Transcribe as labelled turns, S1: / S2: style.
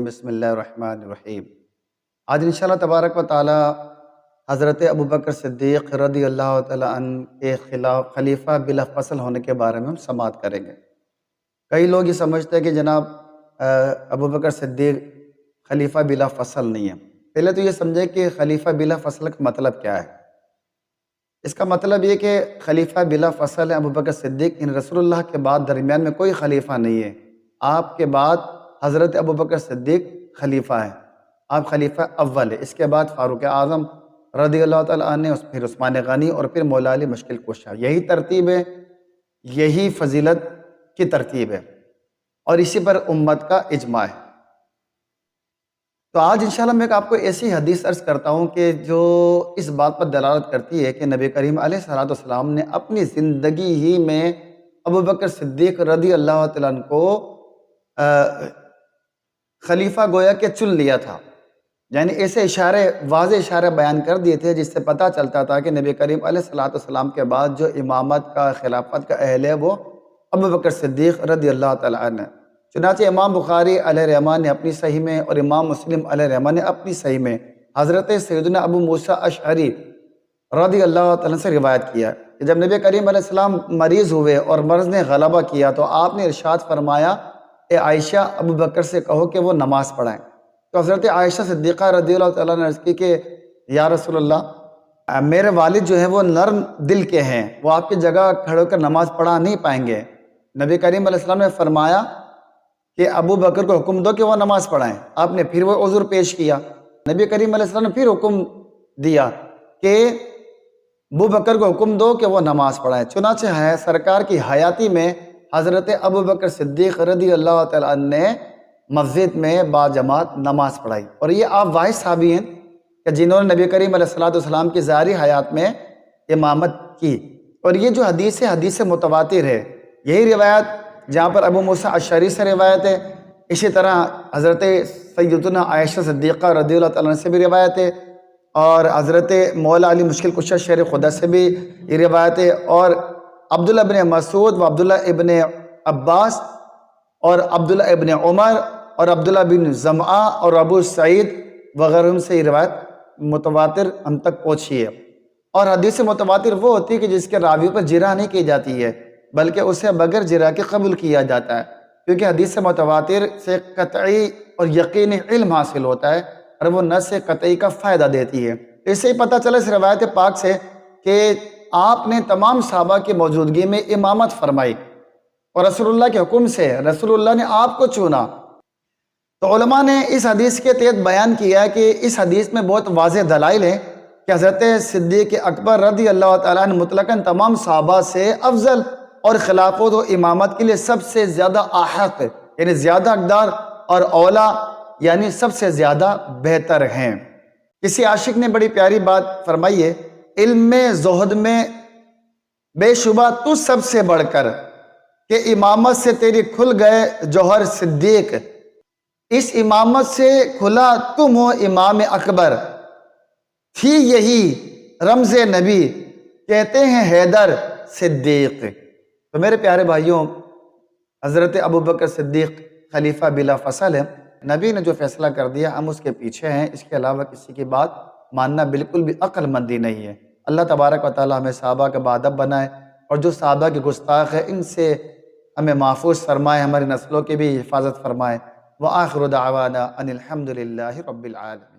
S1: بسم اللہ الرحمن الرحیم۔ آج انشاءاللہ تبارک و تعالی حضرت ابوبکر صدیق رضی اللہ تعالیٰ عنہ کے خلاف خلیفہ بلا فصل ہونے کے بارے میں ہم سماعت کریں گے۔ کئی لوگ یہ سمجھتے ہیں کہ جناب ابوبکر صدیق خلیفہ بلا فصل نہیں ہے۔ پہلے تو یہ سمجھے کہ خلیفہ بلا فصل کا مطلب کیا ہے۔ اس کا مطلب یہ کہ خلیفہ بلا فصل ہے ابوبکر صدیق، ان رسول اللہ کے بعد درمیان میں کوئی خلیفہ نہیں ہے۔ آپ کے بعد حضرت ابوبکر صدیق خلیفہ ہیں، آپ خلیفہ اول ہے، اس کے بعد فاروق اعظم رضی اللہ تعالیٰ عنہ، پھر عثمان غنی اور پھر مولا علی مشکل کشا۔ یہی ترتیب ہے، یہی فضیلت کی ترتیب ہے اور اسی پر امت کا اجماع ہے۔ تو آج انشاءاللہ میں آپ کو ایسی حدیث عرض کرتا ہوں کہ جو اس بات پر دلالت کرتی ہے کہ نبی کریم علیہ السلام نے اپنی زندگی ہی میں ابوبکر صدیق رضی اللہ تعالیٰ عنہ کو خلیفہ گویا کہ چن لیا تھا، یعنی ایسے اشارے، واضح اشارے بیان کر دیے تھے جس سے پتہ چلتا تھا کہ نبی کریم علیہ السلام کے بعد جو امامت کا، خلافت کا اہل ہے وہ ابوبکر صدیق رضی اللہ تعالیٰ عنہ۔ چنانچہ امام بخاری علیہ رحمٰن نے اپنی صحیح میں اور امام مسلم علیہ رحمٰن نے اپنی صحیح میں حضرت سیدنا ابو موسیٰ اشعری رضی اللہ تعالیٰ سے روایت کیا کہ جب نبی کریم علیہ السلام مریض ہوئے اور مرض نے غلبہ کیا تو آپ نے ارشاد فرمایا، اے عائشہ ابوبکر سے کہو کہ وہ نماز پڑھائیں۔ تو حضرت عائشہ صدیقہ رضی اللہ تعالیٰ نے عرض کی کہ یا رسول اللہ، میرے والد جو ہیں وہ نرم دل کے ہیں، وہ آپ کی جگہ کھڑے ہو کر نماز پڑھا نہیں پائیں گے۔ نبی کریم علیہ السلام نے فرمایا کہ ابوبکر کو حکم دو کہ وہ نماز پڑھائیں۔ آپ نے پھر وہ عذر پیش کیا، نبی کریم علیہ السلام نے پھر حکم دیا کہ ابوبکر کو حکم دو کہ وہ نماز پڑھائیں۔ چنانچہ ہے سرکار کی حیاتی میں حضرت ابوبکر صدیق رضی اللہ تعالیٰ عنہ نے مسجد میں با جماعت نماز پڑھائی، اور یہ آپ واحد صحابی ہیں کہ جنہوں نے نبی کریم علیہ السلام کی ظاہری حیات میں امامت کی۔ اور یہ جو حدیث ہے، حدیث متواتر ہے۔ یہی روایت جہاں پر ابو موسیٰ اشعری سے روایت ہے، اسی طرح حضرت سیدنا عائشہ صدیقہ رضی اللہ تعالیٰ عنہ سے بھی روایت ہے، اور حضرت مولا علی مشکل کشا شیر خدا سے بھی یہ روایت ہے، اور عبداللہ ابن مسعود و عبداللہ ابن عباس اور عبداللہ ابن عمر اور عبداللہ بن زمعہ اور ابو سعید وغیرہ سے یہ روایت متواتر ہم تک پہنچی ہے۔ اور حدیث متواتر وہ ہوتی ہے کہ جس کے راوی پر جرح نہیں کی جاتی ہے، بلکہ اسے بغیر جرح کے قبول کیا جاتا ہے، کیونکہ حدیث متواتر سے قطعی اور یقینی علم حاصل ہوتا ہے اور وہ نص قطعی کا فائدہ دیتی ہے۔ اس سے ہی پتہ چلا اس روایت پاک سے کہ آپ نے تمام صحابہ کی موجودگی میں امامت فرمائی اور رسول اللہ کے حکم سے رسول اللہ نے آپ کو چنا۔ تو علماء نے اس حدیث کے تحت بیان کیا ہے کہ اس حدیث میں بہت واضح دلائل ہیں کہ حضرت صدیق اکبر رضی اللہ تعالیٰ عنہ مطلقاً تمام صحابہ سے افضل اور خلافت و امامت کے لیے سب سے زیادہ احق، یعنی زیادہ حقدار، اور اولا یعنی سب سے زیادہ بہتر ہیں۔ کسی عاشق نے بڑی پیاری بات فرمائی ہے، علم میں، زہد میں بے شبہ تو سب سے بڑھ کر، کہ امامت سے تیری کھل گئے جوہر صدیق، اس امامت سے کھلا تم ہو امام اکبر، تھی یہی رمز نبی، کہتے ہیں حیدر صدیق۔ تو میرے پیارے بھائیوں، حضرت ابوبکر صدیق خلیفہ بلا فصل ہے۔ نبی نے جو فیصلہ کر دیا ہم اس کے پیچھے ہیں، اس کے علاوہ کسی کی بات ماننا بالکل بھی عقل مندی نہیں ہے۔ اللہ تبارک و تعالی ہمیں صحابہ کا بادب بنائے، اور جو صحابہ کے گستاخ ہیں ان سے ہمیں محفوظ فرمائے، ہماری نسلوں کی بھی حفاظت فرمائے۔ وآخر دعوانا ان الحمد للہ رب العالمین۔